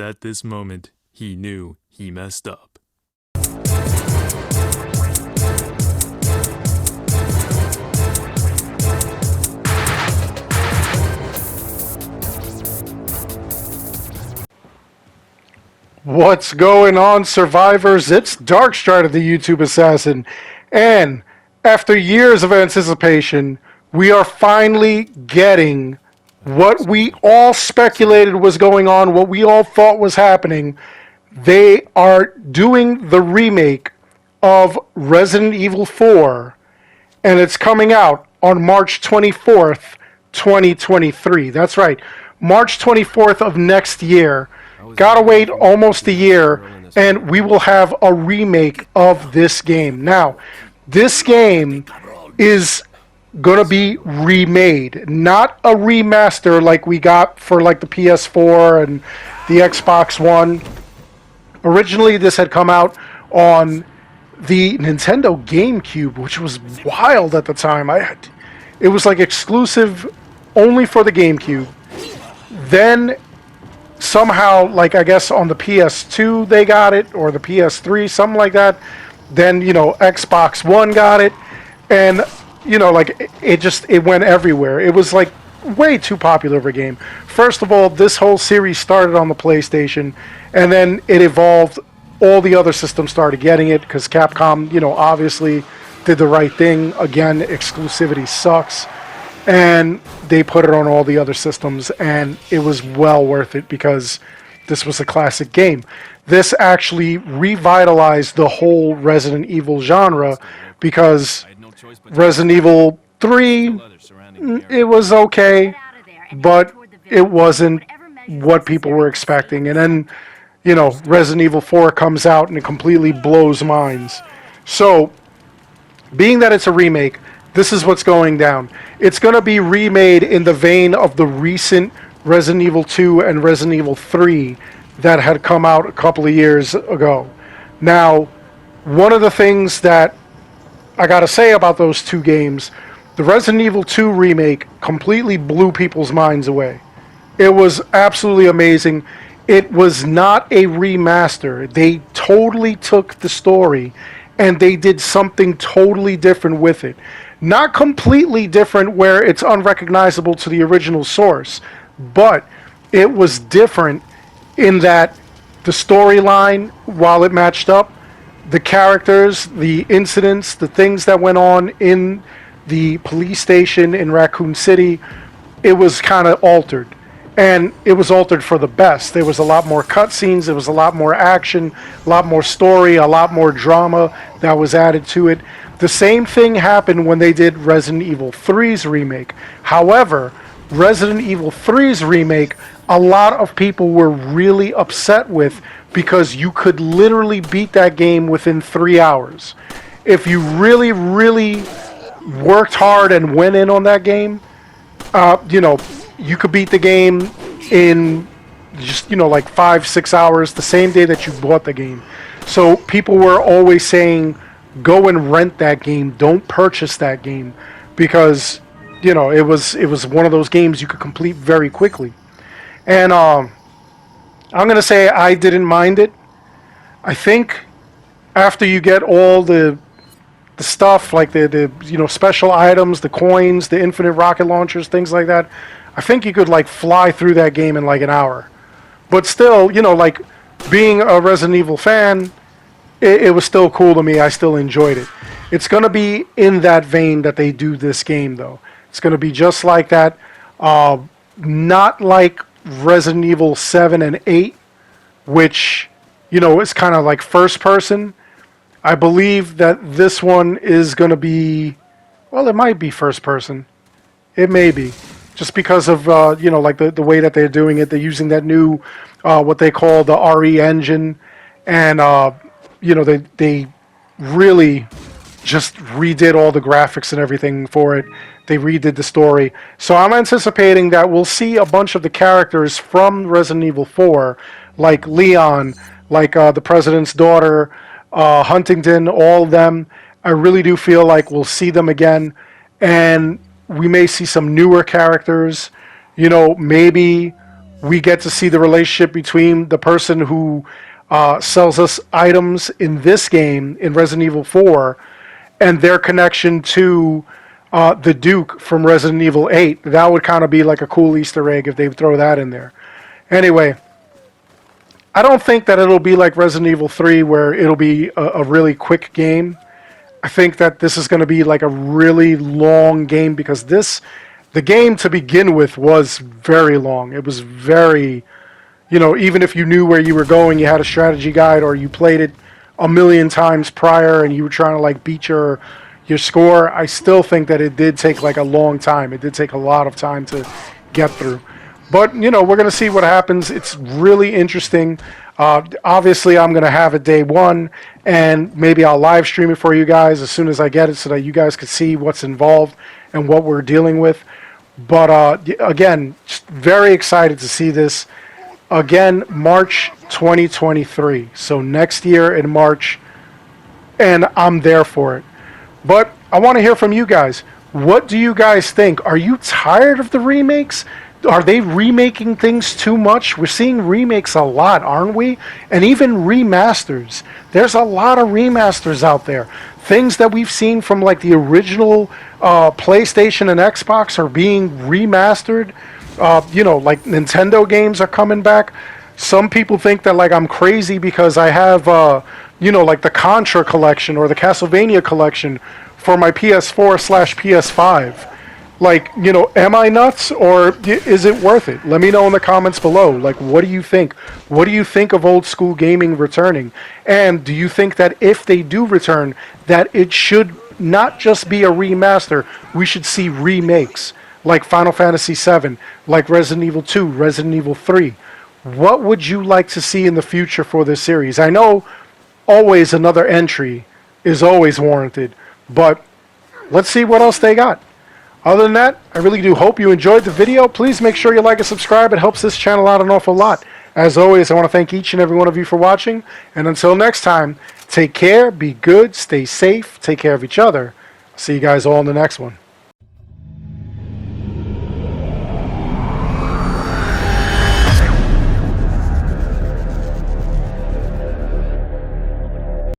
at this moment, he knew he messed up. What's going on, survivors? It's Darkstrider, the YouTube assassin, and after years of anticipation, we are finally getting what we all speculated was going on, what we all thought was happening. They are doing the remake of Resident Evil 4, and it's coming out on March 24th, 2023. That's right, March 24th of next year. Gotta wait almost a year, and we will have a remake of this game. Now, this game is gonna be remade, not a remaster like we got for like the PS4 and the Xbox One. Originally, this had come out on the Nintendo GameCube, which was wild at the time. It was like exclusive only for the GameCube. Then somehow, like I guess on the PS2 they got it, or the PS3, something like that. Then, Xbox One got it, and like it went everywhere. It was like way too popular of a game. First of all, this whole series started on the PlayStation, and then it evolved. All the other systems started getting it because Capcom, obviously did the right thing. Again, exclusivity sucks. And they put it on all the other systems, and it was well worth it because this was a classic game. This actually revitalized the whole Resident Evil genre because Resident Evil 3, it was okay, but it wasn't what people were expecting. And then, Resident Evil 4 comes out and it completely blows minds. So, being that it's a remake, this is what's going down. It's going to be remade in the vein of the recent Resident Evil 2 and Resident Evil 3 that had come out a couple of years ago. Now, one of the things that I got to say about those two games, the Resident Evil 2 remake completely blew people's minds away. It was absolutely amazing. It was not a remaster. They totally took the story and they did something totally different with it. Not completely different where it's unrecognizable to the original source, but it was different in that the storyline, while it matched up, the characters, the incidents, the things that went on in the police station in Raccoon City, it was kind of altered. And it was altered for the best. There was a lot more cutscenes, there was a lot more action, a lot more story, a lot more drama that was added to it. The same thing happened when they did Resident Evil 3's remake. However, Resident Evil 3's remake, a lot of people were really upset with because you could literally beat that game within 3 hours. If you really, really worked hard and went in on that game, you could beat the game in just, like 5-6 hours, the same day that you bought the game. So people were always saying, go and rent that game, don't purchase that game, because, it was one of those games you could complete very quickly. And I'm going to say I didn't mind it. I think after you get all the stuff, like the special items, the coins, the infinite rocket launchers, things like that, I think you could like fly through that game in like an hour. But still, like being a Resident Evil fan, it was still cool to me. I still enjoyed it. It's going to be in that vein that they do this game, though. It's going to be just like that. Not like Resident Evil 7 and 8, which, is kind of like first person. I believe that this one is going to be, well, it might be first person. It may be. Just because of, like the way that they're doing it. They're using that new, what they call the RE engine. And, they really just redid all the graphics and everything for it. They redid the story. So I'm anticipating that we'll see a bunch of the characters from Resident Evil 4, like Leon, like the President's daughter, Huntington, all of them. I really do feel like we'll see them again. And we may see some newer characters. Maybe We get to see the relationship between the person who sells us items in this game in Resident Evil 4 and their connection to the Duke from Resident Evil 8. That would kind of be like a cool Easter egg if they throw that in there. Anyway, I don't think that it'll be like Resident Evil 3 where it'll be a really quick game. I think that this is going to be like a really long game because the game to begin with was very long. It was very, even if you knew where you were going, you had a strategy guide or you played it a million times prior and you were trying to like beat your score, I still think that it did take like a long time. It did take a lot of time to get through. But, we're going to see what happens. It's really interesting. Obviously, I'm going to have it day one, and maybe I'll live stream it for you guys as soon as I get it so that you guys can see what's involved and what we're dealing with. But, again, just very excited to see this. Again, March 2023. So next year in March, and I'm there for it. But I want to hear from you guys. What do you guys think? Are you tired of the remakes? Are they remaking things too much? We're seeing remakes a lot, aren't we? And even remasters. There's a lot of remasters out there. Things that we've seen from like the original PlayStation and Xbox are being remastered. Like Nintendo games are coming back. Some people think that like I'm crazy because I have, like the Contra collection or the Castlevania collection for my PS4/PS5. Like, am I nuts or is it worth it? Let me know in the comments below. Like, what do you think? What do you think of old school gaming returning? And do you think that if they do return, that it should not just be a remaster, we should see remakes like Final Fantasy VII, like Resident Evil 2, Resident Evil 3? What would you like to see in the future for this series? I know always another entry is always warranted, but let's see what else they got. Other than that, I really do hope you enjoyed the video. Please make sure you like and subscribe. It helps this channel out an awful lot. As always, I want to thank each and every one of you for watching. And until next time, take care, be good, stay safe, take care of each other. See you guys all in the next one.